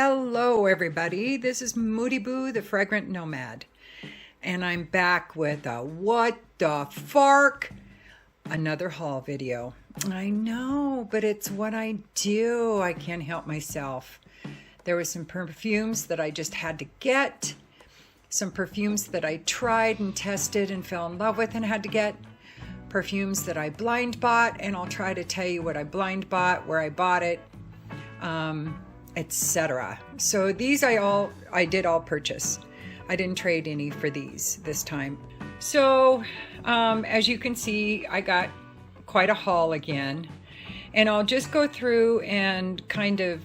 Hello everybody, this is Moody Boo, the Fragrant Nomad, and I'm back with a what the fark, another haul video. I know, but it's what I do. I can't help myself. There were some perfumes that I just had to get, some perfumes that I tried and tested and fell in love with and had to get, perfumes that I blind bought, and I'll try to tell you what I blind bought, where I bought it, etc. So these I did all purchase. I didn't trade any for these this time. So as you can see, I got quite a haul again, and I'll just go through and kind of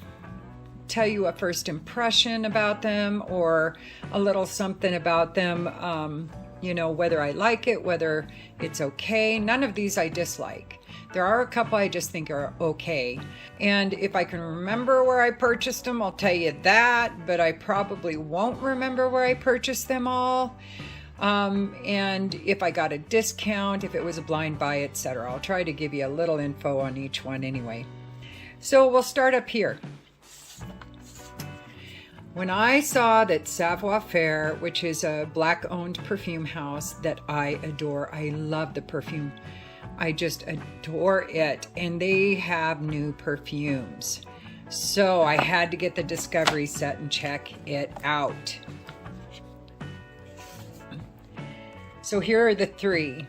tell you a first impression about them, or a little something about them, you know, whether I like it, whether it's okay. None of these I dislike. There are a couple I just think are okay. And if I can remember where I purchased them, I'll tell you that, but I probably won't remember where I purchased them all. And if I got a discount, if it was a blind buy, etc. I'll try to give you a little info on each one anyway. So we'll start up here. When I saw that Saviour Faire, which is a black-owned perfume house that I adore, I love the perfume. I just adore it, and they have new perfumes. So I had to get the Discovery set and check it out. So here are the three: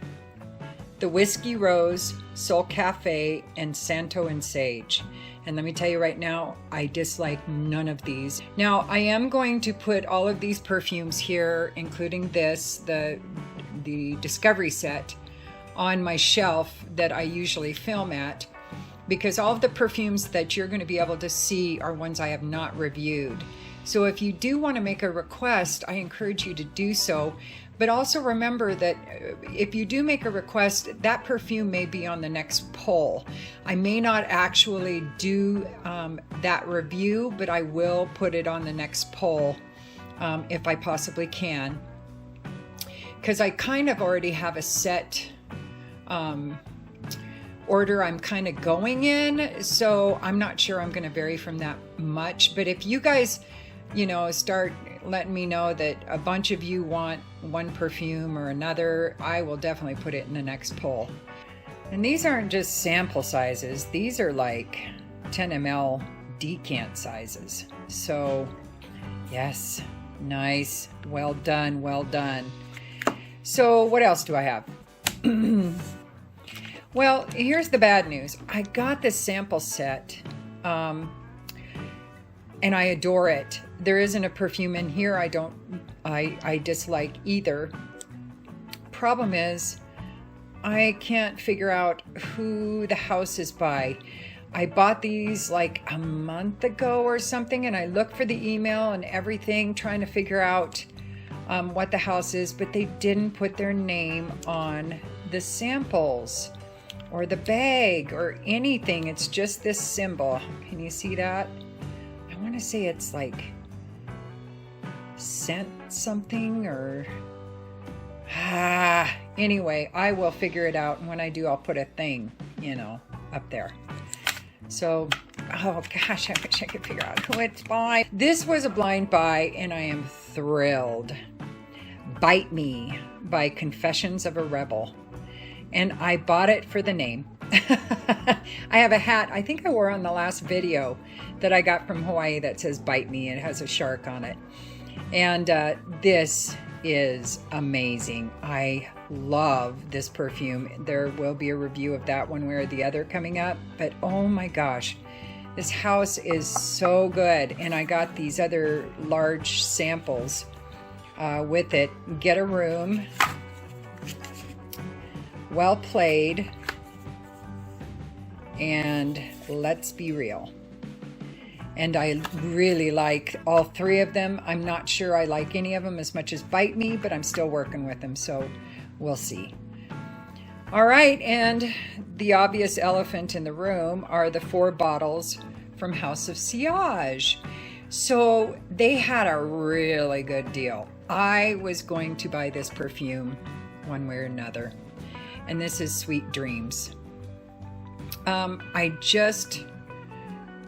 the Whiskey Rose, Soul Cafe, and Santo and Sage. And let me tell you right now, I dislike none of these. Now, I am going to put all of these perfumes here, including this, the Discovery set, on my shelf that I usually film at, because all of the perfumes that you're going to be able to see are ones I have not reviewed. So if you do want to make a request, I encourage you to do so. But also remember that if you do make a request, that perfume may be on the next poll. I may not actually do that review, but I will put it on the next poll if I possibly can. Because I kind of already have a set order I'm kind of going in, so I'm not sure I'm going to vary from that much. But if you guys, you know, start letting me know that a bunch of you want one perfume or another, I will definitely put it in the next poll. And these aren't just sample sizes, these are like 10 ml decant sizes. So yes, nice, well done, well done. So what else do I have? Well, here's the bad news. I got this sample set, and I adore it. There isn't a perfume in here I dislike either. Problem is, I can't figure out who the house is by. I bought these like a month ago or something, and I looked for the email and everything, trying to figure out what the house is, but they didn't put their name on the samples or the bag or anything. It's just this symbol. Can you see that? I want to say it's like scent something, or anyway, I will figure it out, and when I do, I'll put a thing, you know, up there. So, oh gosh, I wish I could figure out who it's by. This was a blind buy, and I am thrilled. Bite Me by Confessions of a Rebel. And I bought it for the name. I have a hat I think I wore on the last video that I got from Hawaii that says Bite Me. It has a shark on it. And this is amazing. I love this perfume. There will be a review of that one way or the other coming up. But oh my gosh, this house is so good. And I got these other large samples with it. Get a room. Well played. And let's be real. And I really like all three of them. I'm not sure I like any of them as much as Bite Me, but I'm still working with them, so we'll see. All right, and the obvious elephant in the room are the 4 bottles from House of Sillage. So they had a really good deal. I was going to buy this perfume one way or another, and this is Sweet Dreams. I just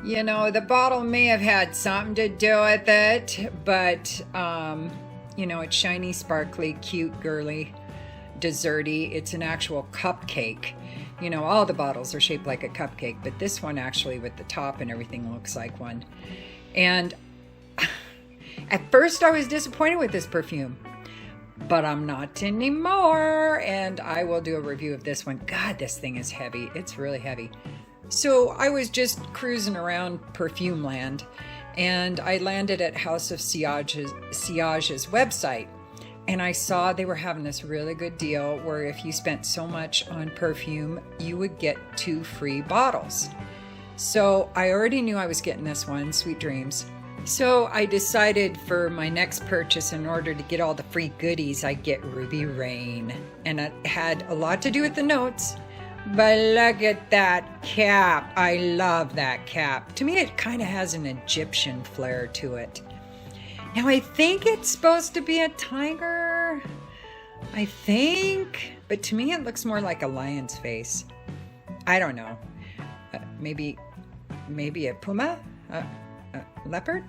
You know, the bottle may have had something to do with it, but, you know, it's shiny, sparkly, cute, girly, desserty. It's an actual cupcake. You know, all the bottles are shaped like a cupcake, but this one actually with the top and everything looks like one. And at first I was disappointed with this perfume, but I'm not anymore. And I will do a review of this one. God, this thing is heavy. It's really heavy. So I was just cruising around Perfume Land, and I landed at House of Sillage's website, and I saw they were having this really good deal where if you spent so much on perfume, you would get 2 free bottles. So I already knew I was getting this one, Sweet Dreams. So I decided for my next purchase, in order to get all the free goodies, I'd get Ruby Rain. And it had a lot to do with the notes. But look at that cap. I love that cap. To me, it kind of has an Egyptian flair to it. Now, I think it's supposed to be a tiger. I think. But to me, it looks more like a lion's face. I don't know. Maybe a puma? A leopard?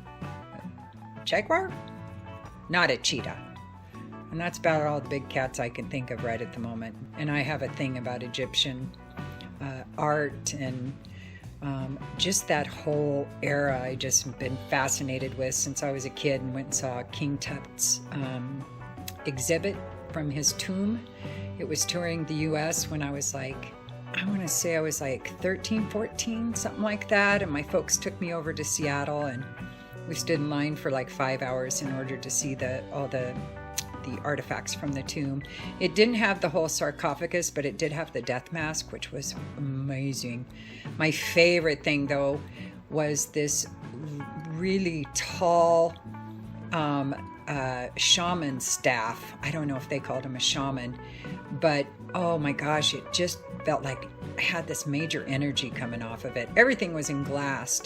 A jaguar? Not a cheetah. And that's about all the big cats I can think of right at the moment. And I have a thing about Egyptian art and just that whole era I just been fascinated with since I was a kid and went and saw King Tut's exhibit from his tomb. It was touring the US when I was like, I want to say I was like 13, 14, something like that. And my folks took me over to Seattle, and we stood in line for like 5 hours in order to see all the artifacts from the tomb. It didn't have the whole sarcophagus, but it did have the death mask, which was amazing. My favorite thing, though, was this really tall shaman staff. I don't know if they called him a shaman, but oh my gosh, it just felt like I had this major energy coming off of it. Everything was in glass,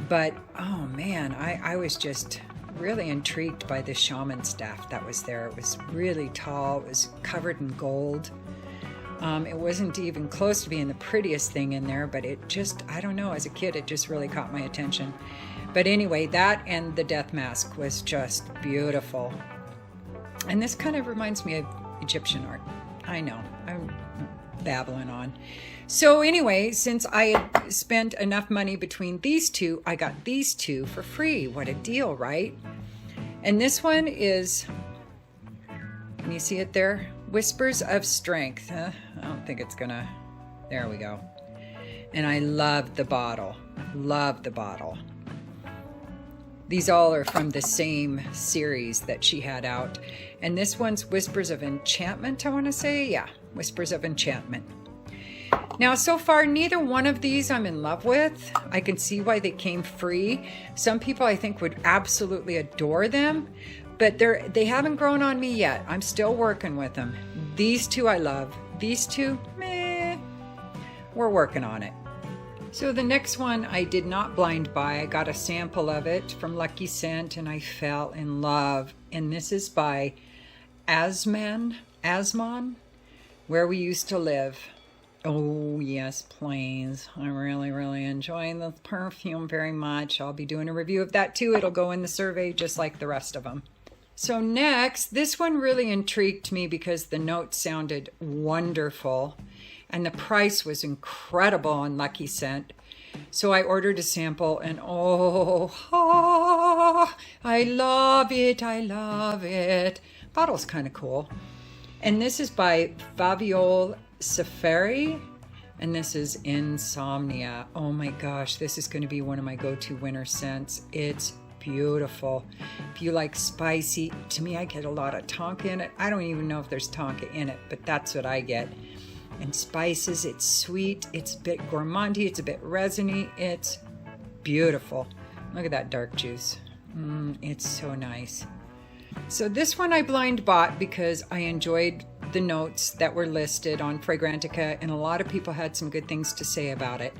but oh man, I was just really intrigued by the shaman staff that was there. It was really tall. It was covered in gold. It wasn't even close to being the prettiest thing in there, but it just, I don't know, as a kid, it just really caught my attention. But anyway, that and the death mask was just beautiful. And this kind of reminds me of Egyptian art. I know, I'm babbling on. So anyway, since I had spent enough money between these two, I got these two for free. What a deal, right? And this one is, can you see it there? Whispers of Strength. I don't think it's gonna, there we go. And I love the bottle. Love the bottle. These all are from the same series that she had out. And this one's Whispers of Enchantment, I want to say. Yeah, Whispers of Enchantment. Now, so far, neither one of these I'm in love with. I can see why they came free. Some people, I think, would absolutely adore them, but they haven't grown on me yet. I'm still working with them. These two I love. These two, meh. We're working on it. So the next one I did not blind buy. I got a sample of it from Lucky Scent, and I fell in love. And this is by Azman, Where We Used to Live. Oh, yes, please. I'm really, really enjoying this perfume very much. I'll be doing a review of that too. It'll go in the survey just like the rest of them. So next, this one really intrigued me because the notes sounded wonderful and the price was incredible on Lucky Scent. So I ordered a sample and I love it. I love it. Bottle's kind of cool. And this is by Faviol Seferi, and this is Insomnia. Oh my gosh, this is going to be one of my go-to winter scents. It's beautiful. If you like spicy, to me I get a lot of tonka in it. I don't even know if there's tonka in it, but that's what I get. And spices, it's sweet, it's a bit gourmandy, it's a bit resiny, it's beautiful. Look at that dark juice. It's so nice. So this one I blind bought because I enjoyed the notes that were listed on Fragrantica, and a lot of people had some good things to say about it.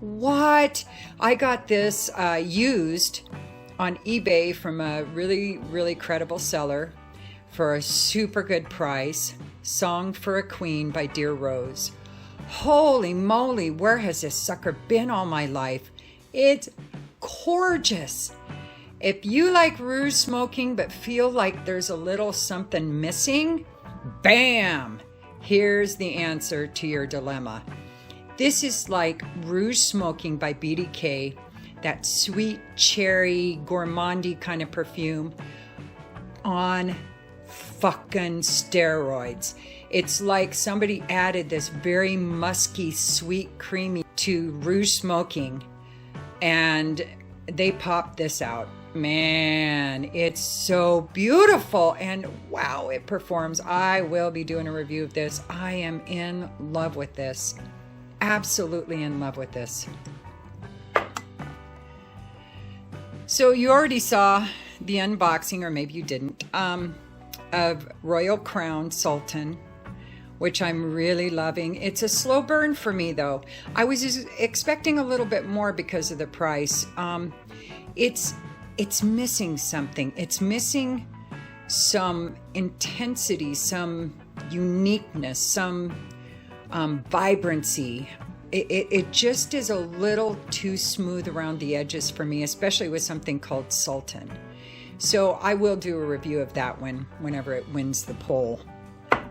What? I got this used on eBay from a really, really credible seller for a super good price. Song for a Queen by Dear Roos. Holy moly, where has this sucker been all my life? It's gorgeous. If you like Roos smoking but feel like there's a little something missing, bam! Here's the answer to your dilemma. This is like Roos smoking by BDK, that sweet cherry gourmandy kind of perfume on fucking steroids. It's like somebody added this very musky, sweet, creamy to Roos smoking, and they popped this out. Man, it's so beautiful, and wow, it performs. I will be doing a review of this. I am in love with this. Absolutely in love with this. So you already saw the unboxing, or maybe you didn't, of Royal Crown Sultan, which I'm really loving. It's a slow burn for me, though. I was expecting a little bit more because of the price. It's missing something. It's missing some intensity, some uniqueness, some vibrancy. It just is a little too smooth around the edges for me, especially with something called Sultan. So I will do a review of that one whenever it wins the poll.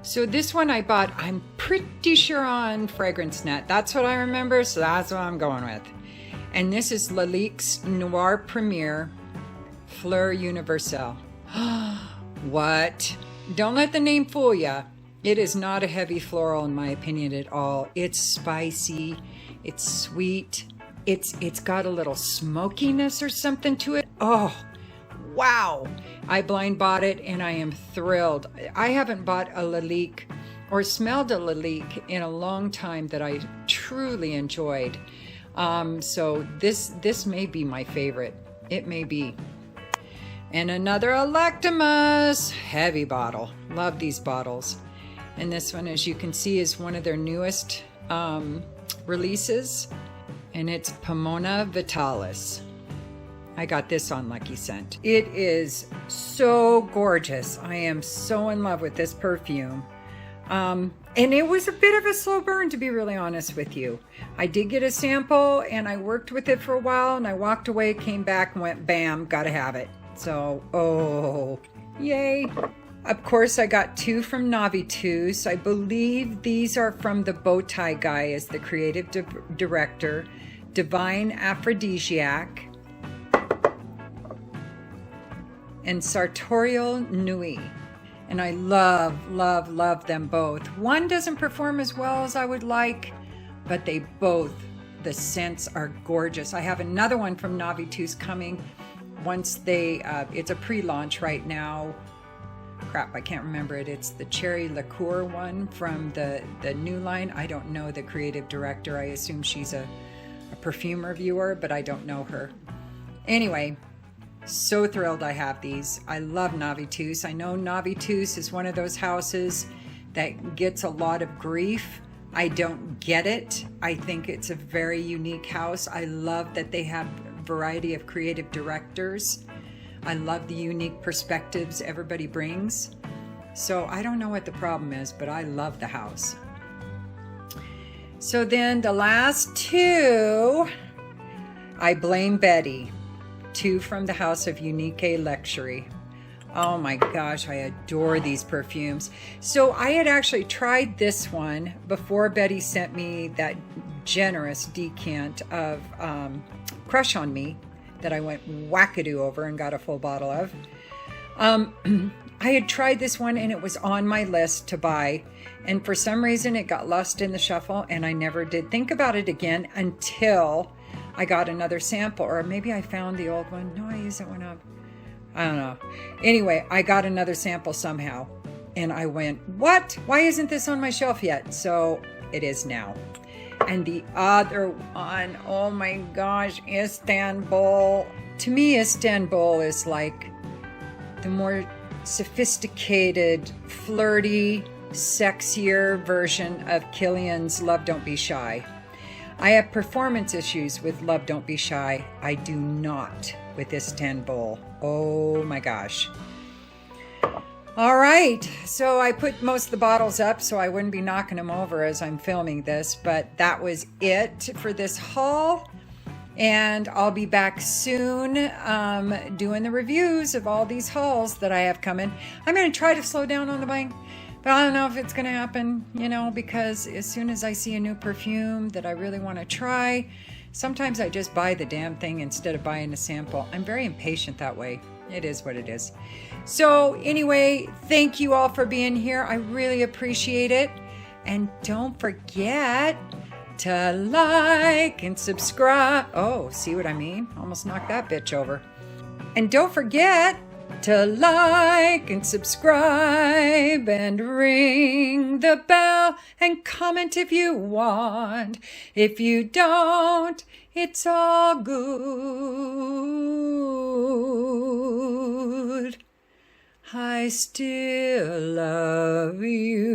So this one I bought, I'm pretty sure on FragranceNet. That's what I remember, so that's what I'm going with. And this is Lalique's Noir Premier Fleur Universelle. What? Don't let the name fool ya. It is not a heavy floral in my opinion at all. It's spicy, it's sweet, it's got a little smokiness or something to it. Oh, wow. I blind bought it and I am thrilled. I haven't bought a Lalique or smelled a Lalique in a long time that I truly enjoyed. So this may be my favorite. It may be. And another Electimus, heavy bottle. Love these bottles. And this one, as you can see, is one of their newest releases. And it's Pomona Vitalis. I got this on Lucky Scent. It is so gorgeous. I am so in love with this perfume. And it was a bit of a slow burn, to be really honest with you. I did get a sample and I worked with it for a while and I walked away, came back and went, bam, gotta have it. So, oh, yay. Of course, I got two from Navitus. I believe these are from the Bowtie guy as the creative director. Divine Aphrodisiac and Sartorial Nui. And I love, love, love them both. One doesn't perform as well as I would like, but they both, the scents are gorgeous. I have another one from Navitus coming once they, it's a pre-launch right now. Crap, I can't remember it. It's the cherry liqueur one from the new line. I don't know the creative director. I assume she's a perfume reviewer, but I don't know her. Anyway, so thrilled I have these. I love Navitus. I know Navitus is one of those houses that gets a lot of grief. I don't get it. I think it's a very unique house. I love that they have a variety of creative directors. I love the unique perspectives everybody brings. So I don't know what the problem is, but I love the house. So then the last two, I blame Betty. Two from the house of Unique Luxury. Oh my gosh, I adore these perfumes. So I had actually tried this one before Betty sent me that generous decant of Crush on Me that I went wackadoo over and got a full bottle of. I had tried this one and it was on my list to buy, and for some reason it got lost in the shuffle and I never did think about it again until I got another sample, or maybe I found the old one. No, I used that one up. I don't know. Anyway, I got another sample somehow and I went, what? Why isn't this on my shelf yet? So it is now. And the other one, oh my gosh, Istanbul. To me, Istanbul is like the more sophisticated, flirty, sexier version of Kilian's Love Don't Be Shy. I have performance issues with Love Don't Be Shy. I do not with Istanbul. Oh my gosh. All right, so I put most of the bottles up so I wouldn't be knocking them over as I'm filming this, but that was it for this haul. And I'll be back soon doing the reviews of all these hauls that I have coming. I'm going to try to slow down on the buying, but I don't know if it's going to happen, you know, because as soon as I see a new perfume that I really want to try, sometimes I just buy the damn thing instead of buying a sample. I'm very impatient that way. It is what it is. So anyway, thank you all for being here. I really appreciate it. And don't forget to like and subscribe. Oh, see what I mean? Almost knocked that bitch over. And don't forget to like and subscribe and ring the bell and comment if you want. If you don't, it's all good. I still love you.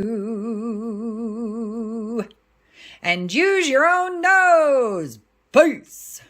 And use your own nose. Peace.